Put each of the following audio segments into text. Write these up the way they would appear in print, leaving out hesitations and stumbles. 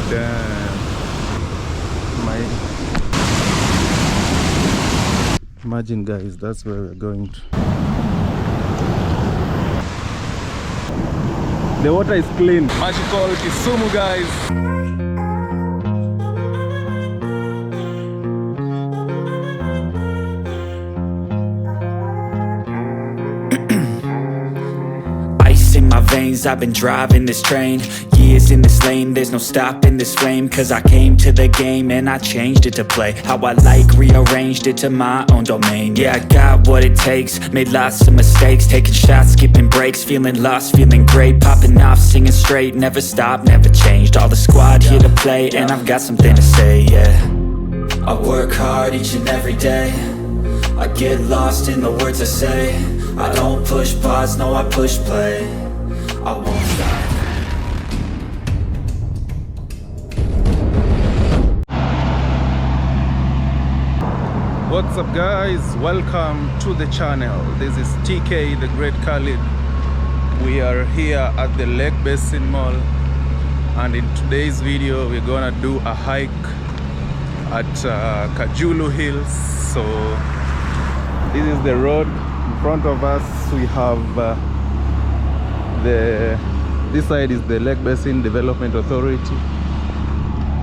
Damn. Imagine guys, that's where we're going to. The water is clean. Magical Kisumu, guys. In my veins, I've been driving this train. Years in this lane, there's no stopping this flame. Cause I came to the game and I changed it to play how I like, rearranged it to my own domain. Yeah, I got what it takes, made lots of mistakes, taking shots, skipping breaks, feeling lost, feeling great, popping off, singing straight, never stopped, never changed. All the squad here to play and I've got something to say, yeah. I work hard each and every day, I get lost in the words I say. I don't push pause, no I push play. I won't stop. What's up guys, welcome to the channel. This is TK the Great Khalid. We are here at the Lake Basin Mall, and in today's video we're gonna do a hike at Kajulu Hills. So this is the road. In front of us we have this side is the Lake Basin Development Authority,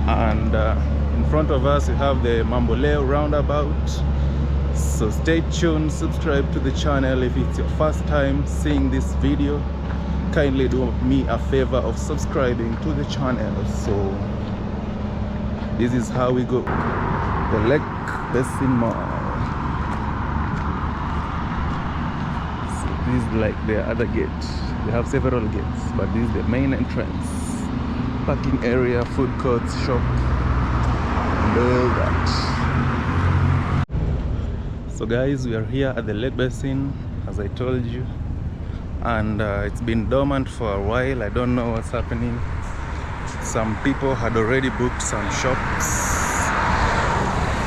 and in front of us we have the Mamboleo roundabout. So stay tuned, subscribe to the channel. If it's your first time seeing this video, kindly do me a favor of subscribing to the channel. So this is how we go, the Lake Basin Mall. This is like the other gate. They have several gates, but this is the main entrance. Parking area, food courts, shop, and all that. So guys, we are here at the Lake Basin, as I told you, and it's been dormant for a while. I don't know what's happening. Some people had already booked some shops,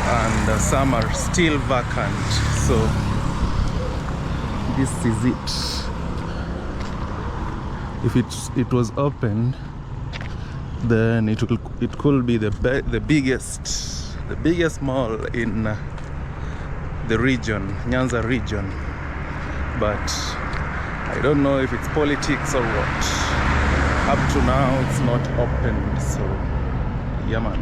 and some are still vacant. So this is it. If it was open, then it could be the biggest mall in the region, Nyanza region. But I don't know if it's politics or what. Up to now it's not open. So yeah man.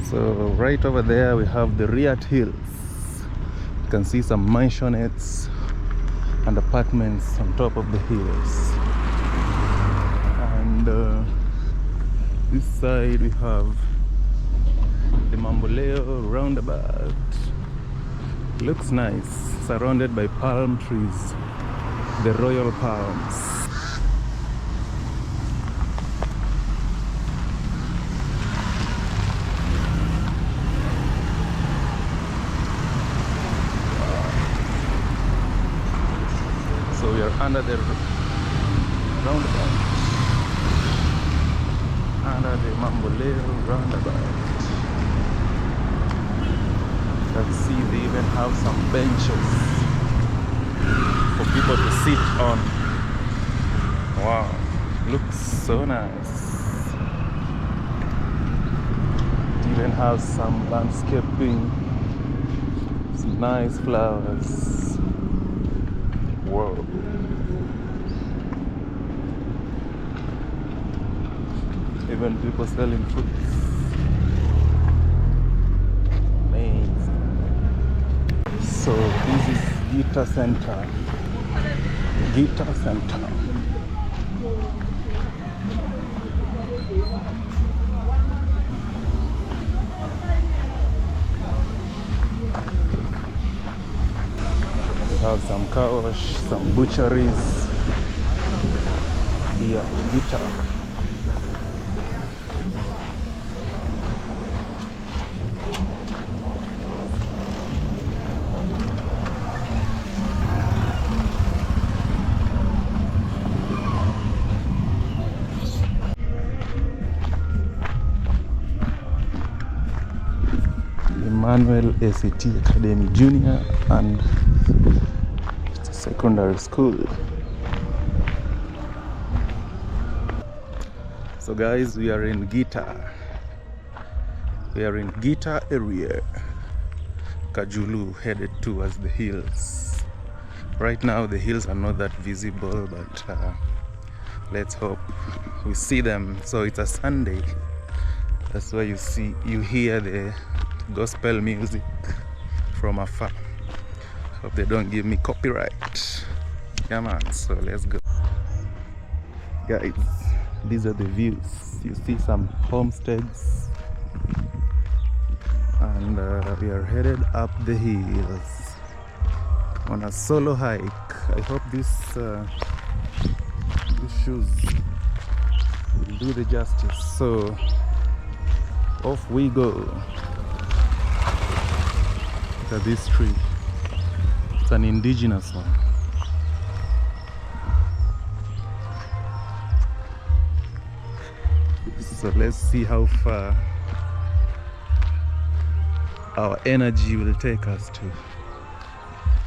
So right over there we have the Riat Hills. You can see some mansionettes and apartments on top of the hills. And this side we have the Mamboleo roundabout. Looks nice, surrounded by palm trees, the royal palms. So we are under the roundabout, under the Mamboleo roundabout. You can see they even have some benches for people to sit on. Wow, looks so nice. They even have some landscaping, some nice flowers. Whoa. Even people selling fruits. Amazing. So this is Gita Center. Gita Center. We have some car wash, some butcheries. Yeah, Gita. Emmanuel ACT Academy Junior and Secondary School. So guys, we are in Gita. We are in Gita area, Kajulu, headed towards the hills. Right now the hills are not that visible, but let's hope we see them. So it's a Sunday, that's why you hear the gospel music from afar. Hope they don't give me copyright. Yeah man, so let's go. Guys, these are the views. You see some homesteads, and we are headed up the hills on a solo hike. I hope these shoes will do the justice. So off we go. Look at this tree. It's an indigenous one. So let's see how far our energy will take us to.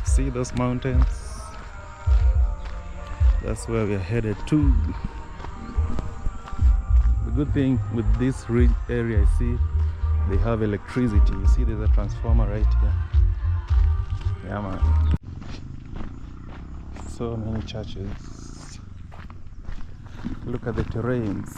See those mountains? That's where we are headed to. The good thing with this area, I see they have electricity. You see there's a transformer right here. Yeah man. So many churches. Look at the terrains.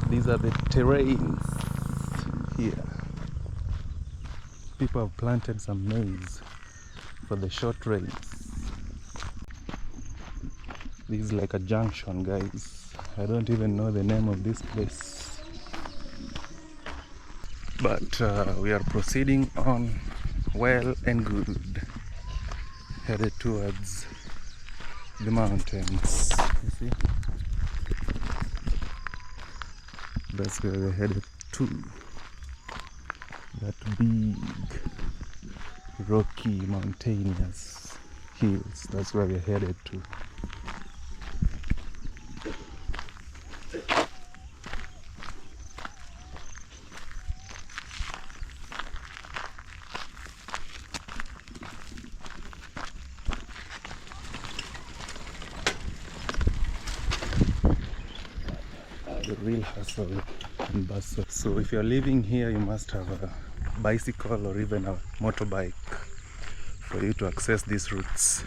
These are the terrains here. People have planted some maize for the short rains. This is like a junction, guys. I don't even know the name of this place, but we are proceeding on well and good, headed towards the mountains. You see? That's where we're headed to. That big, rocky, mountainous hills. That's where we're headed to. The real hustle and bustle. So if you're living here, you must have a bicycle or even a motorbike for you to access these routes.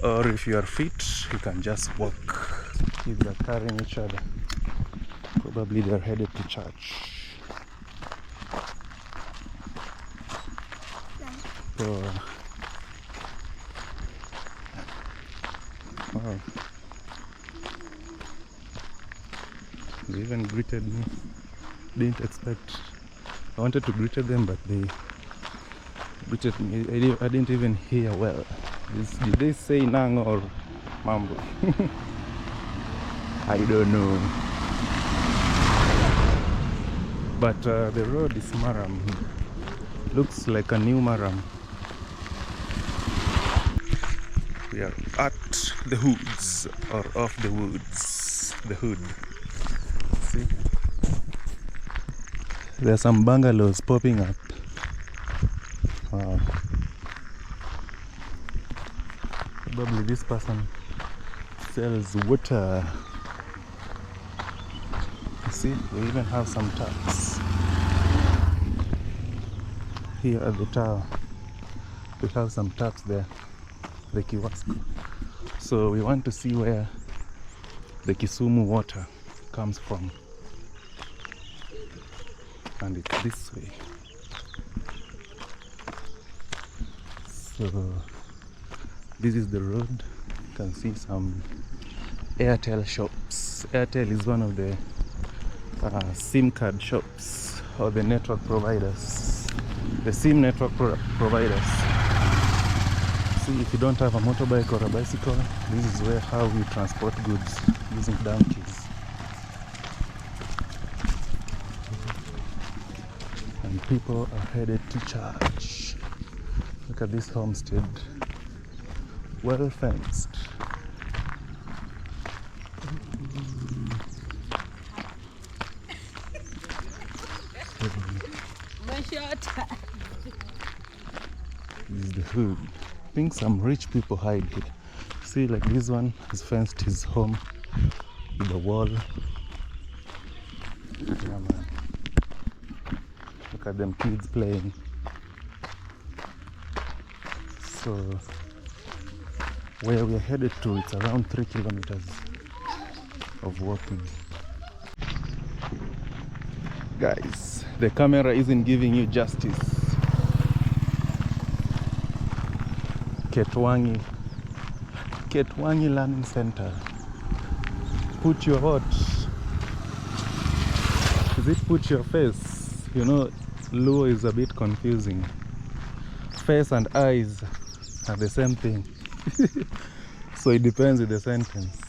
Or if you are fit, you can just walk. If they're carrying each other, probably they're headed to church. So, wow. They even greeted me. Didn't expect. I wanted to greet them, but they greeted me. I didn't even hear well. Did they say Nang or Mambo? I don't know. But the road is Maram. Looks like a new Maram. We are at the hoods, or off the woods. The hood. See? There are some bungalows popping up. Wow. Probably this person sells water. You see, we even have some taps here at the tower. We have some taps there, the kiosk. So we want to see where the Kisumu water comes from, and it's this way. So this is the road. You can see some Airtel shops. Airtel is one of the SIM card shops, or the network providers, the SIM network providers. See, if you don't have a motorbike or a bicycle, this is how we transport goods, using donkeys. And people are headed to church. Look at this homestead, well fenced. This is the hood. I think some rich people hide here. See, like this one has fenced his home with a wall. Yeah, man. Look at them kids playing. So where we're headed to, it's around 3 kilometers of walking. Guys, the camera isn't giving you justice. Ketwangi Learning Center. Put your what? Is it put your face? You know, Luo is a bit confusing. Face and eyes are the same thing. So it depends with the sentence.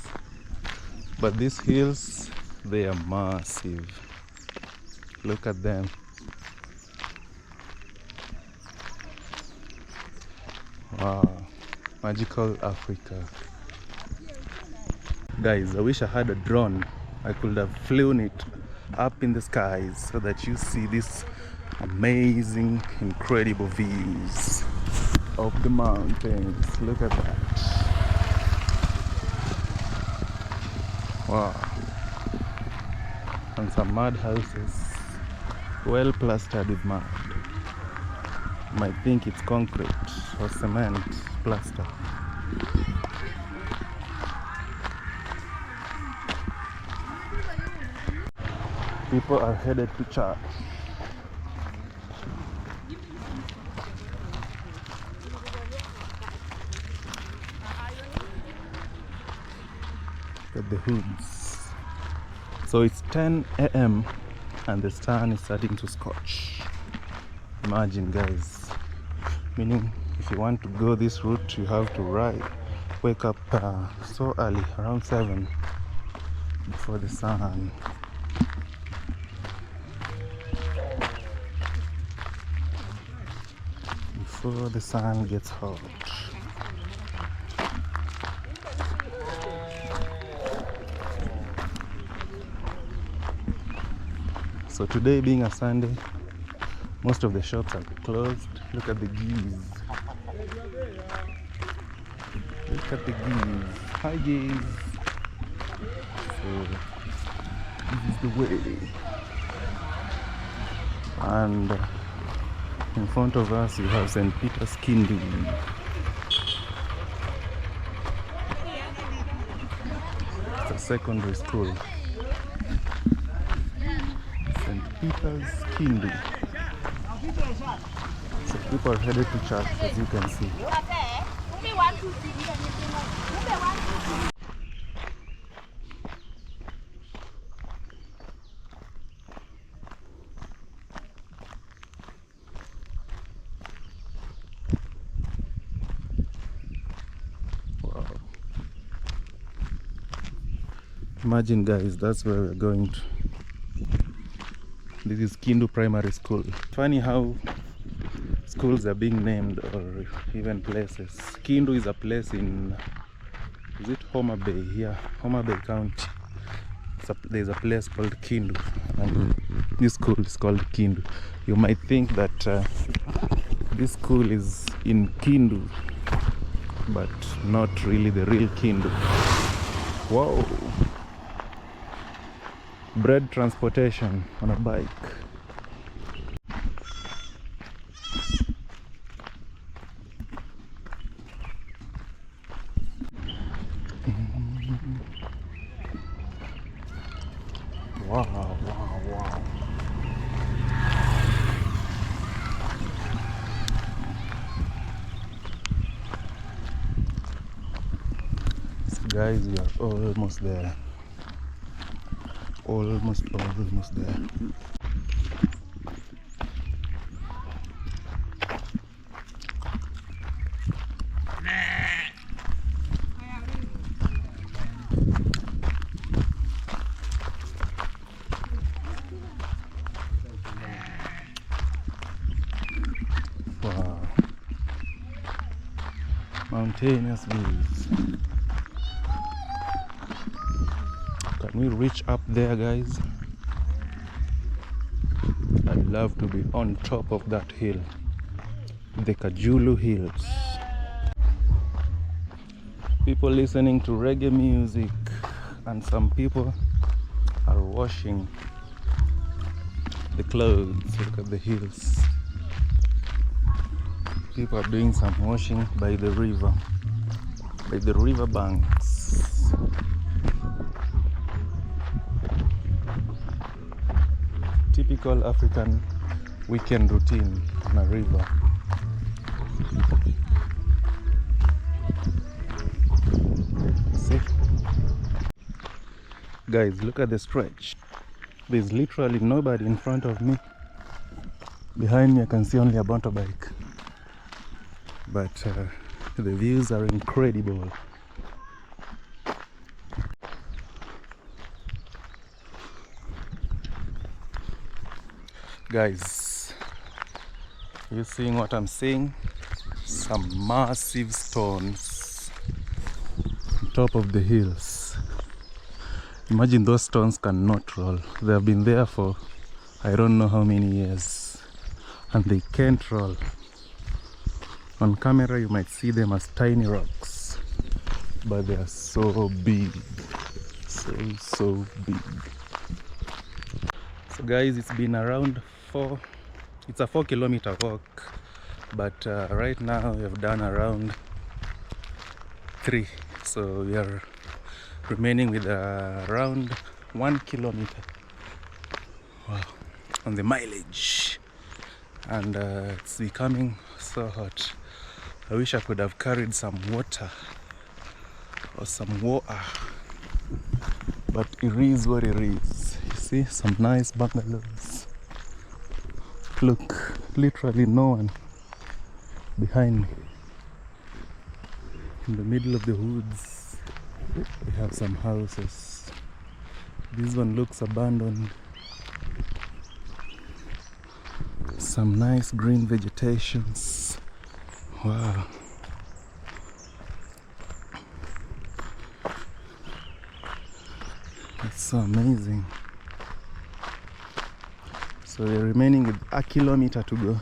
But these hills, they are massive. Look at them. Wow, magical Africa. Guys, I wish I had a drone. I could have flown it up in the skies so that you see these amazing, incredible views of the mountains. Look at that. Wow. And some mud houses, well plastered with mud. You might think it's concrete or cement plaster. People are headed to church. Look at the hoods. So it's 10 a.m. and the sun is starting to scorch. Imagine, guys. Meaning, if you want to go this route, you have to wake up so early, around 7, before the sun. Before the sun gets hot. So today being a Sunday, most of the shops are closed. Look at the geese. Look at the geese. Hi geese. So this is the way. And in front of us we have St. Peter's Kindu. It's a secondary school. St. Peter's Kindu. So people are headed to church, as you can see. Wow. Imagine, guys, that's where we're going to. This is Kindu Primary School. Funny how schools are being named, or even places. Kindu is a place in, is it Homa Bay? Here, Homa Bay County. There's a place called Kindu, and this school is called Kindu. You might think that this school is in Kindu, but not really the real Kindu. Whoa! Bread transportation on a bike. Wow, wow, wow. So guys, we are almost there. Almost there. Wow. Mountainous views. Can we reach up there, guys? I'd love to be on top of that hill. the Kajulu Hills. People listening to reggae music, and some people are washing the clothes. Look at the hills. People are doing some washing by the river banks. Typical African weekend routine on a river. See? Guys, look at the stretch. There's literally nobody in front of me. Behind me I can see only a motorbike. But the views are incredible. Guys, you seeing what I'm seeing? Some massive stones on top of the hills. Imagine those stones cannot roll. They have been there for I don't know how many years, and they can't roll. On camera you might see them as tiny rocks, but they are so big, so big. So guys, it's been around it's a 4-kilometer walk, but right now we have done around 3, so we are remaining with around 1 kilometer. Wow, on the mileage, and it's becoming so hot. I wish I could have carried some water or some water, but it is what it is. You see some nice bungalows. Look, literally no one behind me. In the middle of the woods we have some houses. This one looks abandoned. Some nice green vegetations. Wow. It's so amazing. So we're remaining with 1 kilometer to go.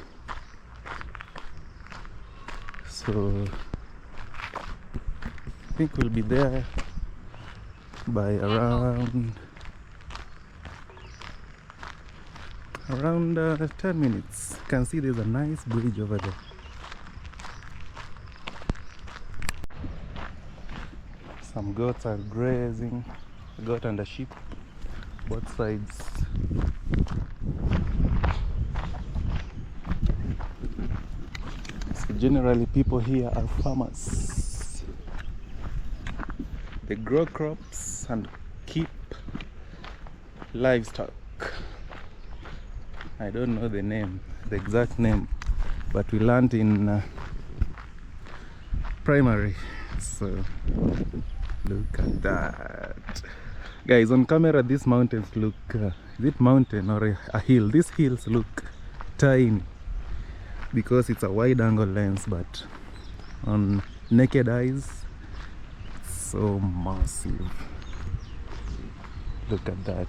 So I think we'll be there by around 10 minutes. You can see there's a nice bridge over there. Some goats are grazing, a goat and a sheep, both sides. So generally people here are farmers. They grow crops and keep livestock. I don't know the exact name, but we learned in primary. So look at that. Guys, on camera these mountains look, is it mountain or a hill? These hills look tiny because it's a wide angle lens, but on naked eyes it's so massive. Look at that.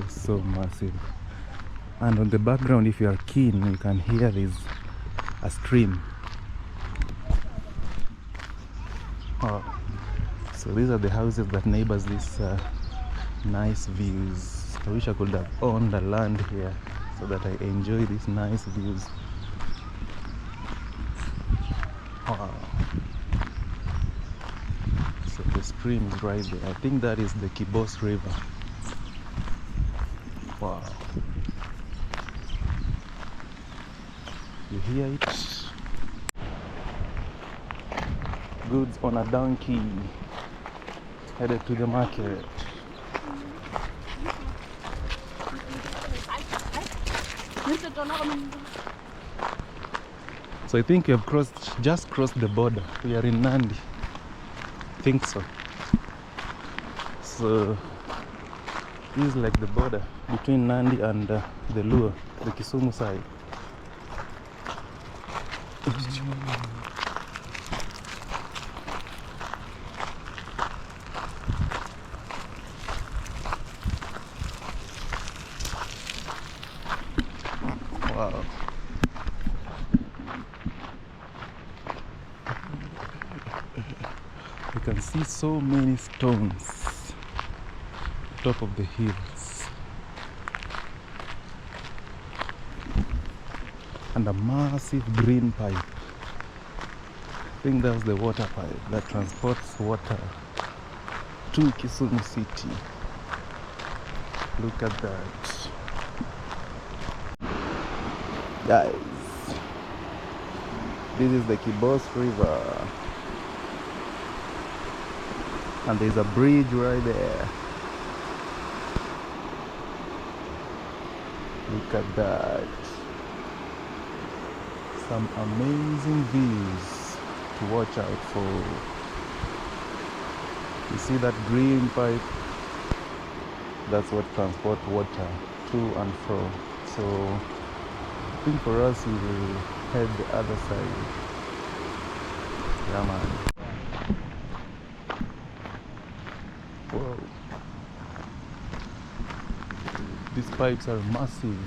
So massive. And on the background, if you are keen, you can hear there's a stream. Oh. So these are the houses that neighbors these nice views. I wish I could have owned the land here so that I enjoy these nice views. Wow. So the stream is right there. I think that is the Kibos River. Wow. You hear it? Goods on a donkey headed to the market. So I think we have just crossed the border. We are in Nandi. I think so. So this is like the border between Nandi and the Luo, the Kisumu side. Wow. You can see so many stones on top of the hills. And a massive green pipe. I think that's the water pipe that transports water to Kisumu City. Look at that. Guys, this is the Kibos River. And there's a bridge right there. Look at that. Some amazing views to watch out for. You see that green pipe? That's what transports water to and fro. So I think for us we will head the other side. Yeah, man. Whoa. These pipes are massive.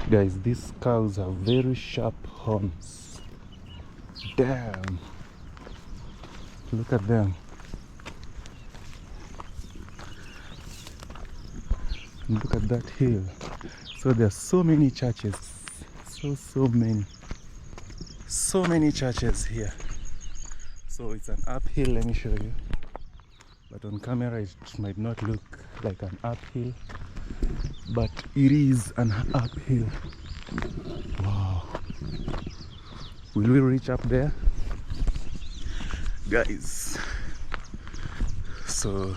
Guys, these cows have very sharp horns. Damn. Look at them. Look at that hill. So there are so many churches. So many churches here. So it's an uphill, let me show you. But on camera it might not look like an uphill, but it is an uphill. Wow. Will we reach up there? Guys, so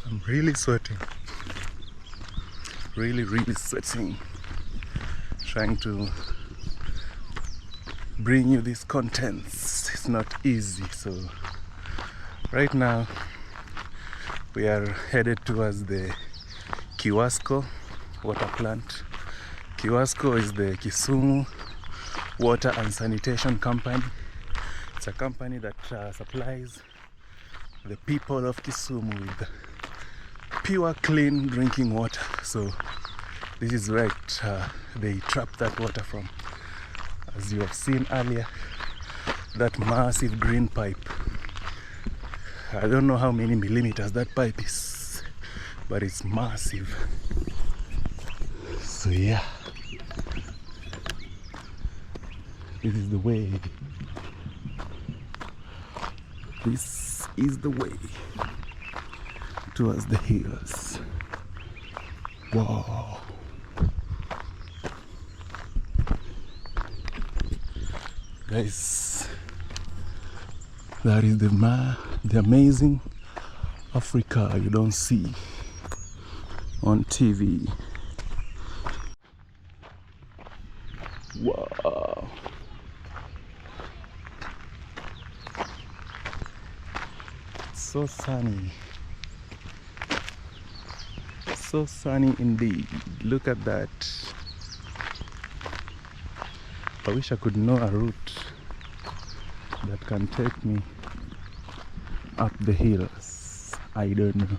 I'm really sweating. Really sweating. Trying to bring you these contents. It's not easy. So right now we are headed towards the Kiwasco water plant. Kiwasco is the Kisumu Water and Sanitation Company. It's a company that supplies the people of Kisumu with pure, clean drinking water. So this is where they trap that water from. As you have seen earlier, that massive green pipe. I don't know how many millimeters that pipe is, but it's massive. So yeah, this is the way. This is the way towards the hills. Wow. Guys, that is the amazing Africa you don't see on TV. Wow. So sunny. So sunny indeed. Look at that. I wish I could know a route that can take me up the hills. I don't know.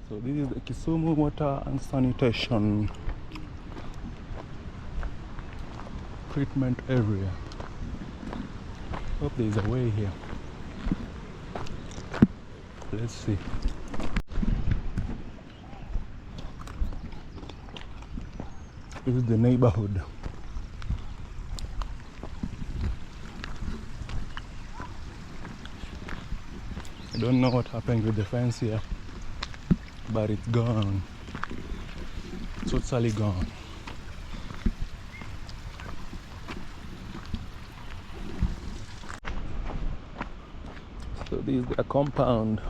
So this is the Kisumu Water and Sanitation treatment area. Hope there's a way here. Let's see. This is the neighborhood. I don't know what happened with the fence here, but it's gone. Totally gone. So this is the compound.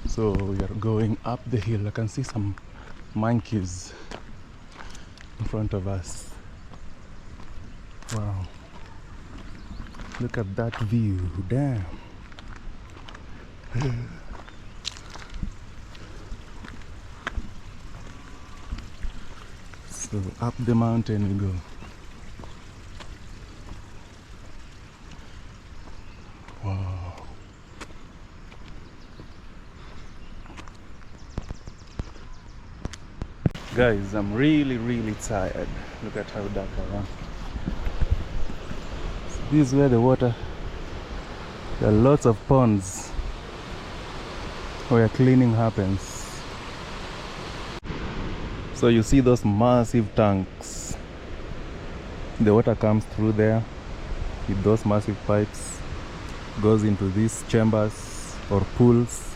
So we are going up the hill. I can see some monkeys in front of us. Wow. Look at that view. Damn. So up the mountain we go. Wow. Guys, I'm really tired. Look at how dark I am. So this is where the water, there are lots of ponds where cleaning happens. So you see those massive tanks. The water comes through there with those massive pipes, goes into these chambers or pools,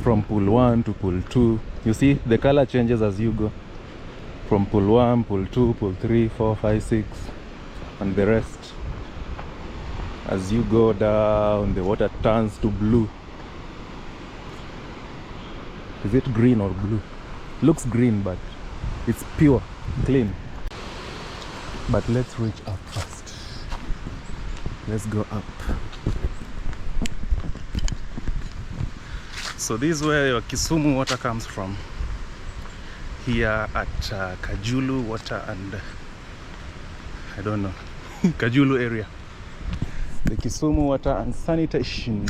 from pool 1 to pool 2. You see the color changes as you go from pool 1, pool 2, pool 3, 4, 5, 6 and the rest. As you go down, the water turns to blue. Is it green or blue? Looks green, but it's pure, clean. But let's reach up first. Let's go up. So this is where your Kisumu water comes from. Here at Kajulu water and I don't know, Kajulu area. The Kisumu water and sanitation.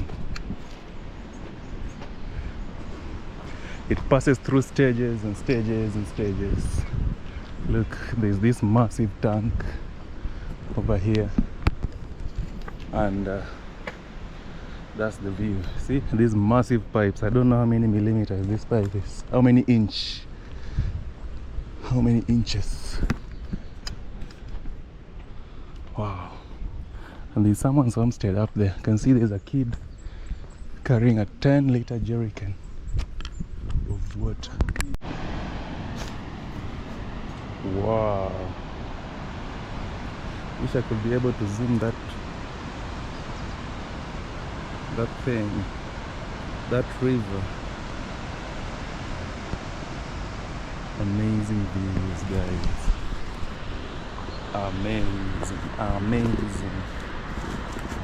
It passes through stages and stages and stages. Look, there's this massive tank over here. And that's the view. See these massive pipes. I don't know how many millimeters this pipe is. How many inches? Wow. And there's someone's homestead up there. You can see there's a kid carrying a 10-liter jerrycan of water. Wow. Wish I could be able to zoom that thing, that river. Amazing views, guys.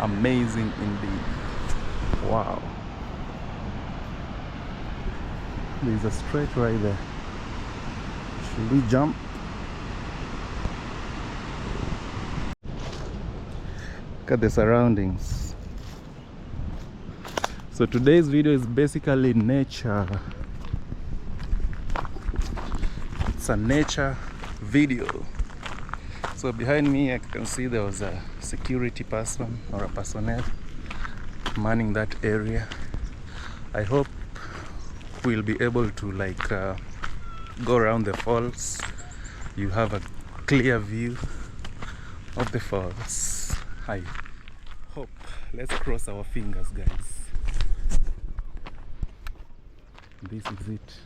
Amazing indeed. Wow. There's a stretch right there. Should we jump? Look at the surroundings. So today's video is basically nature. It's a nature video. So behind me I can see there was a security person or a personnel manning that area. I hope we'll be able to go around the falls. You have a clear view of the falls. I hope. Let's cross our fingers, guys. This is it.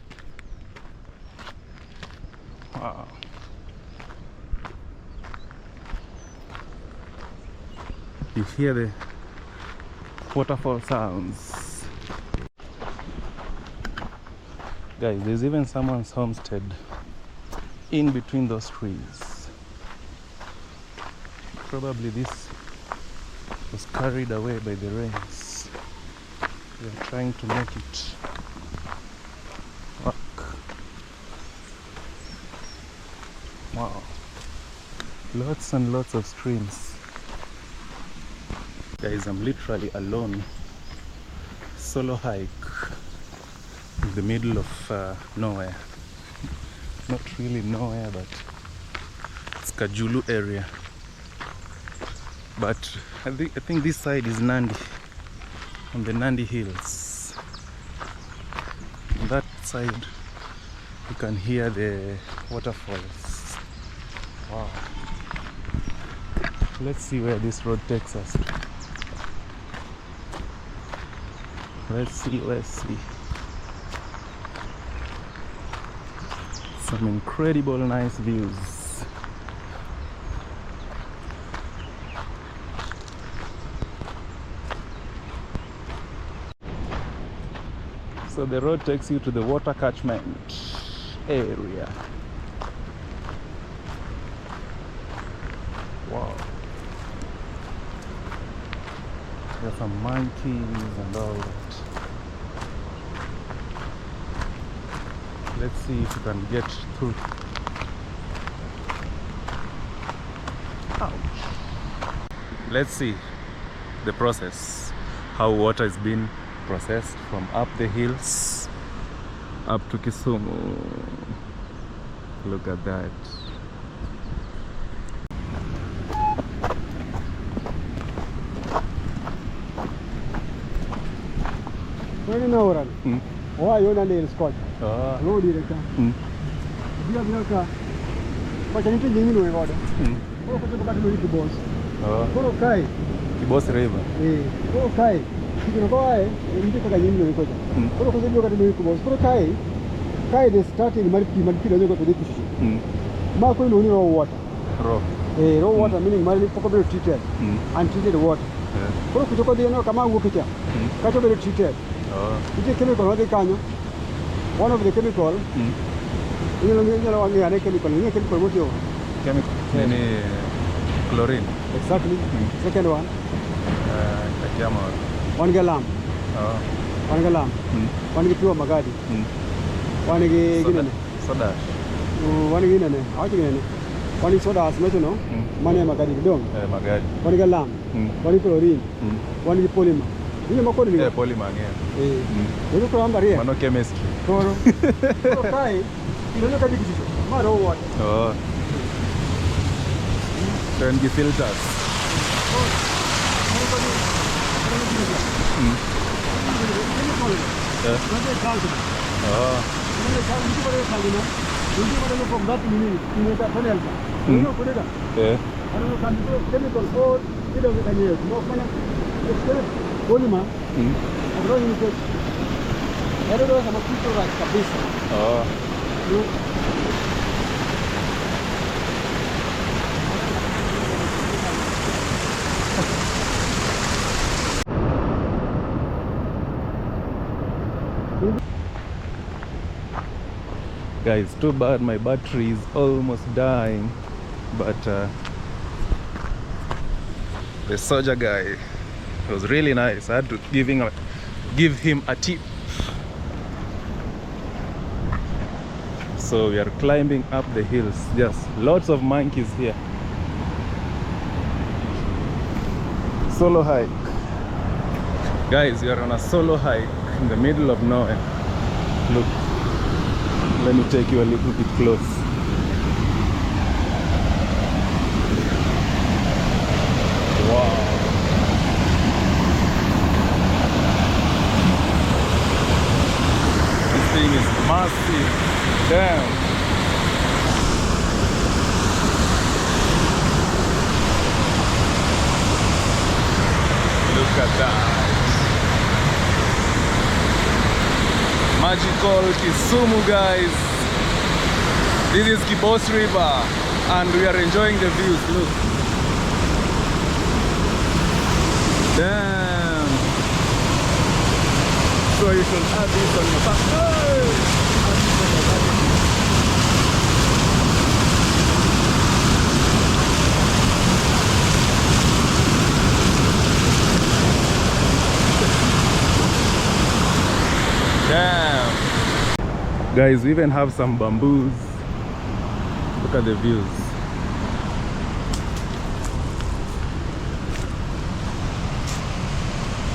Wow. You hear the waterfall sounds. Guys, there's even someone's homestead in between those trees. Probably this was carried away by the rains. They're trying to make it work. Wow. Lots and lots of streams. Guys, I'm literally alone. Solo hike in the middle of nowhere. Not really nowhere, but it's Kajulu area. But I think this side is Nandi, on the Nandi hills. On that side you can hear the waterfalls. Wow. Let's see where this road takes us. Let's see. Some incredible nice views. So the road takes you to the water catchment area. Wow. There's some monkeys and all that. Let's see if we can get through. Ouch. Let's see the process, how water is being processed from up the hills up to Kisumu. Look at that. Why you not in Scott? Oh. No director. Dia ka. Pacha nipe nyingi no ngoda. Ko ko ka no iki boss. Oh. Ko kai. Kibos River. Ko kai. Kino ko ai, nipe ka nyingi no ngoda. Ko ko ka no iki boss. Ko kai. Kai they starting marpi do go to the fish. Ma ko no water. Raw. Raw water meaning marpi ko be treated. Untreated water. Ko ko no kama ngukicha. Ka to be treated. Oh. It's a chemical, what they can. One of the chemical, you know, chemical, what you Chemical. Any chlorine. exactly. Second one, Kajama. 1 gallon, Oh. 1 gallon, 1 pure magadi, 1 gallon, Soda. 1 gallon, how do you 1 soda, as much, no, money magadi, don't. Magadi. 1 gallon, 1 chlorine, 1 polymer. You know, polymer, yeah. You look around here. Mano chemistry. Toro. Kai, you look at it. Maro what? Oh. Then the filters. Polymer. Guys, too bad my battery is almost dying, but the soldier guy was really nice. I had to give him a tip. So we are climbing up the hills. Just lots of monkeys here. Solo hike. Guys, we are on a solo hike in the middle of nowhere. Look, let me take you a little bit close. Wow. This thing is massive. Damn. Look at that. Magical Kisumu, guys. This is Kibos River and we are enjoying the views. Look. Damn. So you should add this on your back. Hey! Damn. Guys, we even have some bamboos. Look at the views.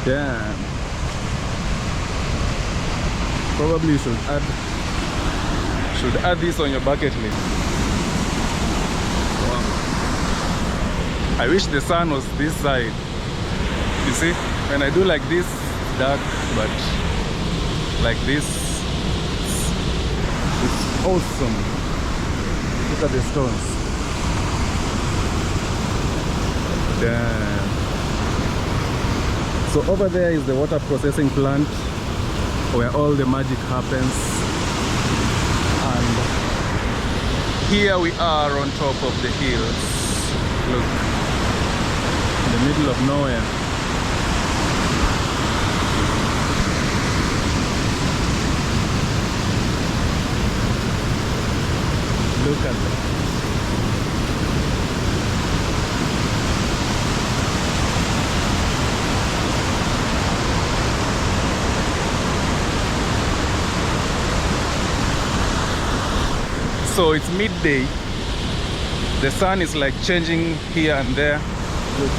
Damn. Probably you should add this on your bucket list. Wow. I wish the sun was this side. You see, when I do like this, dark, but like this, it's awesome. Look at the stones. Damn. So over there is the water processing plant where all the magic happens, and here we are on top of the hills. Look, in the middle of nowhere. Look at that. So it's midday. The sun is like changing here and there. Look.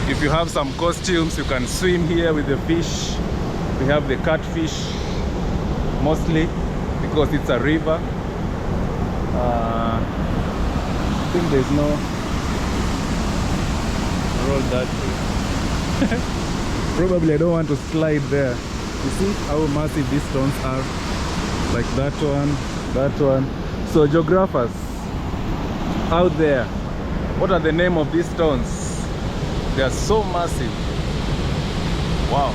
If you have some costumes, you can swim here with the fish. We have the catfish. mostly because it's a river. I think there's no road that way. Probably I don't want to slide there. You see how massive these stones are? Like that one, that one. So geographers out there, what are the name of these stones? They are so massive. Wow.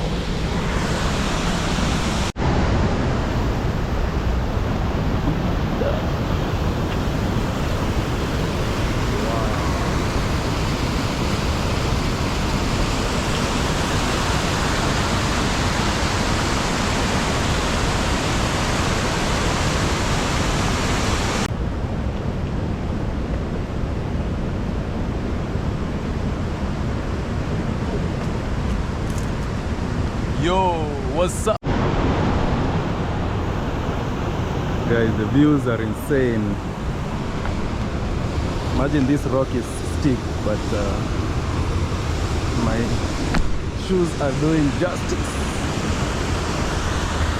Yo, what's up? Guys, the views are insane. Imagine this rock is steep, but my shoes are doing justice.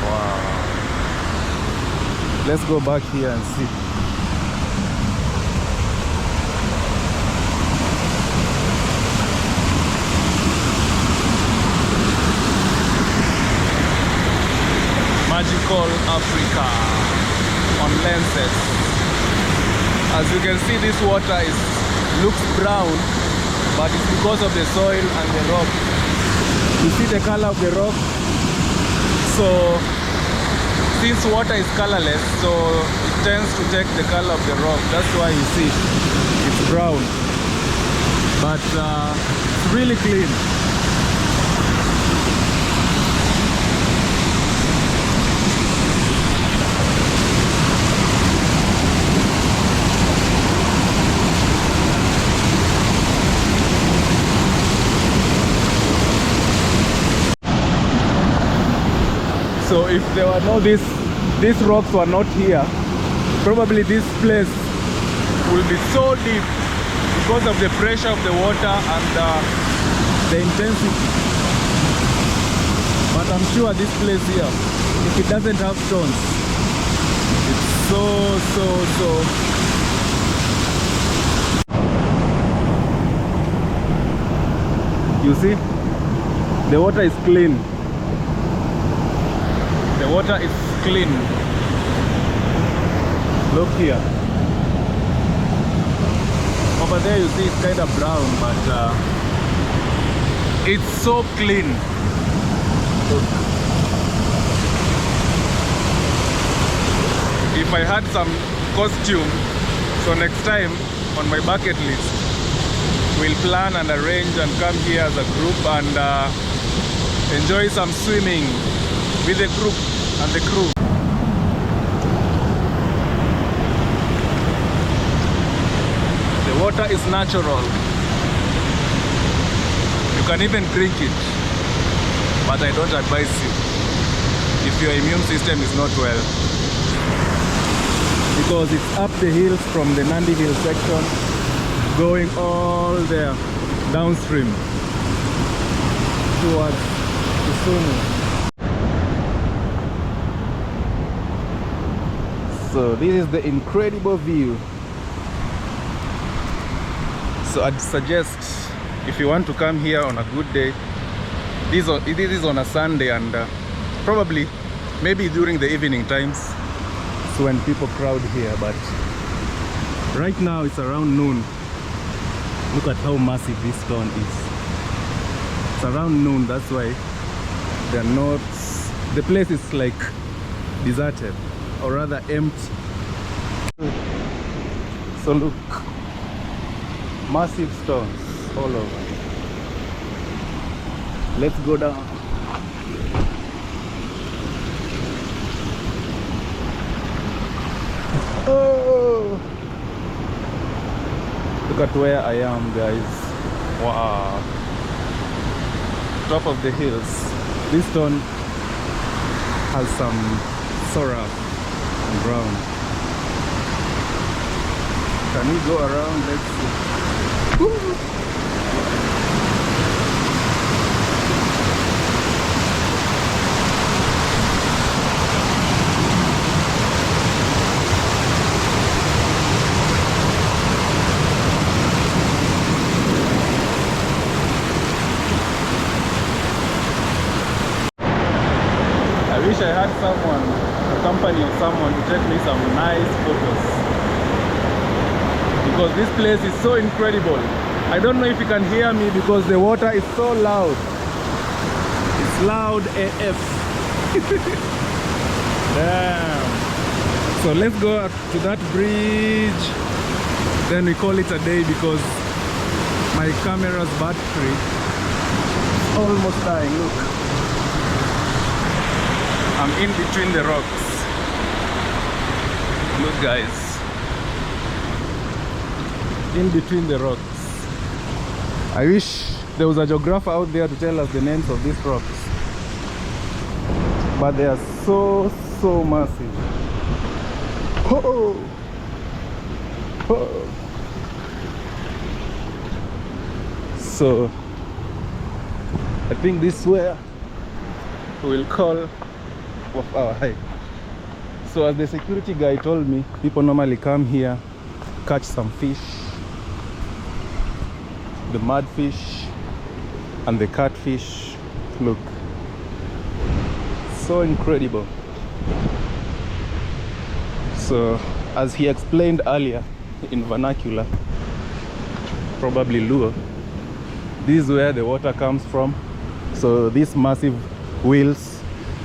Wow. Let's go back here and see. Magical Africa on lenses. As you can see, this water looks brown, but it's because of the soil and the rock. You see the color of the rock? So since water is colorless, so it tends to take the color of the rock. That's why you see it's brown, but it's really clean. So if there were no these rocks were not here, probably this place will be so deep because of the pressure of the water and the intensity. But I'm sure this place here, if it doesn't have stones, it's so you see, the water is clean. The water is clean. Look here. Over there you see it's kind of brown, but it's so clean. Look. If I had some costume, so next time on my bucket list, we'll plan and arrange and come here as a group and enjoy some swimming with the group and the crew. The water is natural. You can even drink it, but I don't advise you if your immune system is not well, because it's up the hills from the Nandi Hill section, going all there downstream towards Kisumu. So this is the incredible view. So I'd suggest, if you want to come here on a good day, this is on a Sunday, and probably maybe during the evening times, so when people crowd here. But right now it's around noon. Look at how massive this stone is. It's around noon, that's why they're not, the place is like deserted, or rather empty. So look, massive stones all over. Let's go down. Oh, look at where I am, guys. Wow, top of the hills. This stone has some sorrel and brown. Can we go around? Let's see. Woo! had someone, a company of someone, to take me some nice photos, because this place is so incredible. I don't know if you can hear me because the water is so loud. It's loud AF. Damn. So let's go up to that bridge, then we call it a day, because my camera's battery is almost dying. Look, I'm in between the rocks. Look guys, in between the rocks. I wish there was a geographer out there to tell us the names of these rocks, but they are so massive. Oh. Oh. So I think this is where we will call off our hike. So as the security guy told me, people normally come here, catch some fish, the mudfish and the catfish. Look, so incredible. So as he explained earlier in vernacular, probably Luo, this is where the water comes from. So these massive wheels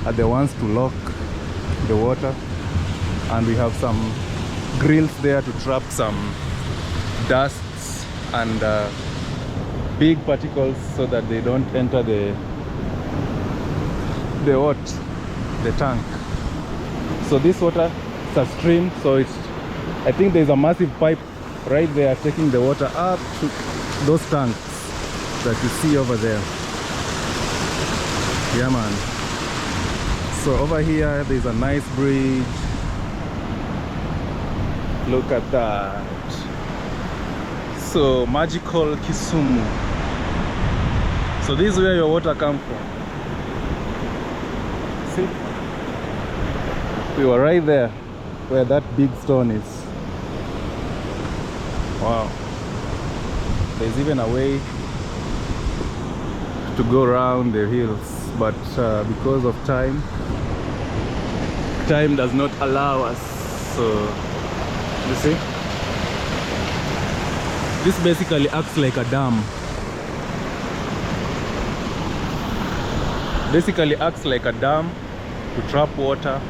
are the ones to lock the water, and we have some grills there to trap some dusts and big particles so that they don't enter the tank. So this water is a stream, so it's, I think there's a massive pipe right there taking the water up to those tanks that you see over there. Yeah man. So over here there's a nice bridge. Look at that. So magical Kisumu. So this is where your water comes from. See? We were right there where that big stone is. Wow. There's even a way to go around the hills, but because of time does not allow us. So you see, this basically acts like a dam. Basically acts like a dam to trap water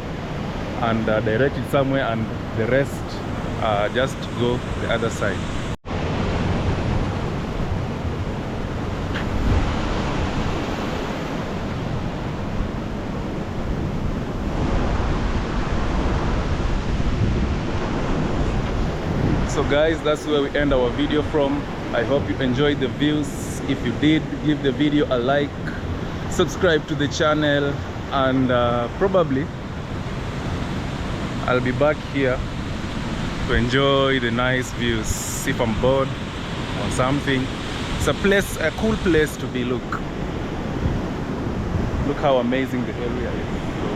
and direct it somewhere, and the rest just go the other side. So guys, that's where we end our video from. I hope you enjoyed the views. If you did, give the video a like, subscribe to the channel, and probably I'll be back here to enjoy the nice views if I'm bored or something. It's a cool place to be. Look how amazing the area is. So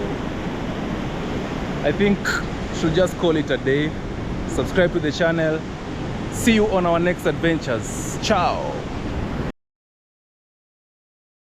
I think should just call it a day. Subscribe to the channel. See you on our next adventures. Ciao.